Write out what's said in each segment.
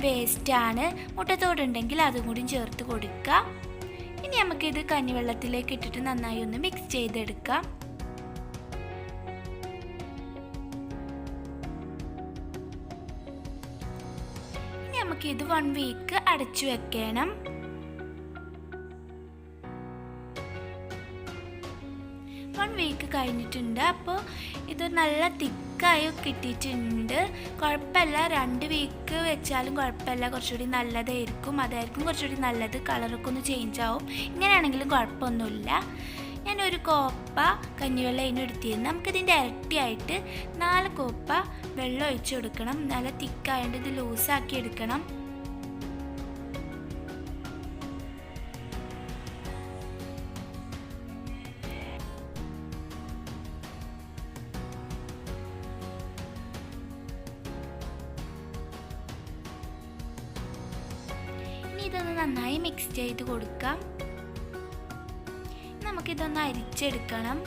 വേസ്റ്റാണ്. മുട്ടത്തോടുണ്ടെങ്കിൽ അതും കൂടി ചേർത്ത് കൊടുക്കുക. ഇനി നമുക്കിത് കഞ്ഞിവെള്ളത്തിലേക്ക് ഇട്ടിട്ട് നന്നായി ഒന്ന് മിക്സ് ചെയ്തെടുക്കാം. ഇനി നമുക്കിത് 1 വീക്ക് അടച്ചു വെക്കണം. വീക്ക് കഴിഞ്ഞിട്ടുണ്ട്. അപ്പോൾ ഇത് നല്ല തിക്കായി കിട്ടിയിട്ടുണ്ട്. കുഴപ്പമില്ല, 2 വീക്ക് വെച്ചാലും കുഴപ്പമില്ല, കുറച്ചുകൂടി നല്ലതായിരിക്കും. അതായിരിക്കും കുറച്ചുകൂടി നല്ലത്. കളറൊക്കെ ഒന്ന് ചേഞ്ച് ആവും. ഇങ്ങനെയാണെങ്കിലും കുഴപ്പമൊന്നുമില്ല. ഞാനൊരു കോപ്പ കഞ്ഞിവെള്ളം അതിന് എടുത്തിരുന്നു. നമുക്കിതിൻ്റെ ഇരട്ടിയായിട്ട് 4 കോപ്പ വെള്ളം ഒഴിച്ചു കൊടുക്കണം. നല്ല തിക്കായതുകൊണ്ട് ഇത് ലൂസാക്കി എടുക്കണം. ഇതൊന്ന് നന്നായി മിക്സ് ചെയ്ത് കൊടുക്കാം. നമുക്കിതൊന്ന് അരിച്ചെടുക്കണം.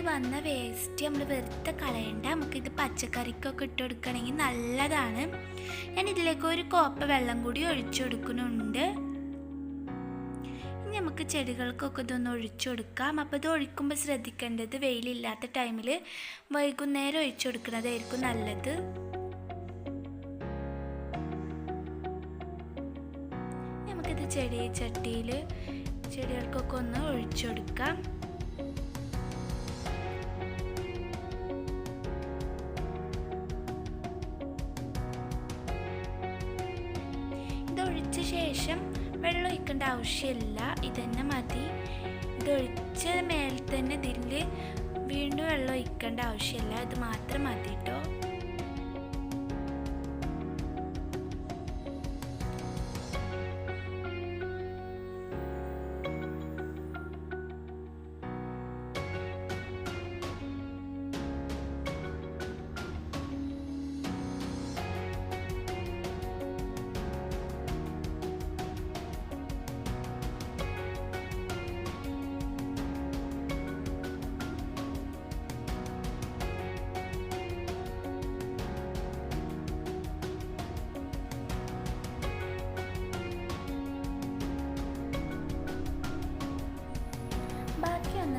വന്ന വേസ്റ്റ് നമ്മൾ വെറുതെ കളയണ്ട. നമുക്കിത് പച്ചക്കറിക്കൊക്കെ ഇട്ട് കൊടുക്കുകയാണെങ്കിൽ നല്ലതാണ്. ഞാൻ ഇതിലേക്ക് 1 കോപ്പ വെള്ളം കൂടി ഒഴിച്ചു കൊടുക്കുന്നുണ്ട്. ഇനി നമുക്ക് ചെടികൾക്കൊക്കെ ഇതൊന്ന് ഒഴിച്ചു കൊടുക്കാം. അപ്പോൾ ഇത് ഒഴിക്കുമ്പോൾ ശ്രദ്ധിക്കേണ്ടത് വെയിലില്ലാത്ത ടൈമിൽ വൈകുന്നേരം ഒഴിച്ചു കൊടുക്കുന്നതായിരിക്കും നല്ലത്. നമുക്കിത് ചട്ടിയിൽ ചെടികൾക്കൊക്കെ ഒന്ന് ഒഴിച്ചു കൊടുക്കാം. ഇതൊഴിച്ച ശേഷം വെള്ളം ഒഴിക്കേണ്ട ആവശ്യമില്ല, ഇതന്നെ മതി. ഇതൊഴിച്ച മേൽ തന്നെ ഇതിൽ വീണ്ടും വെള്ളം ഒഴിക്കേണ്ട ആവശ്യമില്ല, ഇത് മാത്രം മതി കേട്ടോ.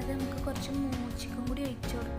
നമുക്ക് കുറച്ച് മൂച്ചിക്കും കൂടി ഒഴിച്ചു കൊടുക്കാം.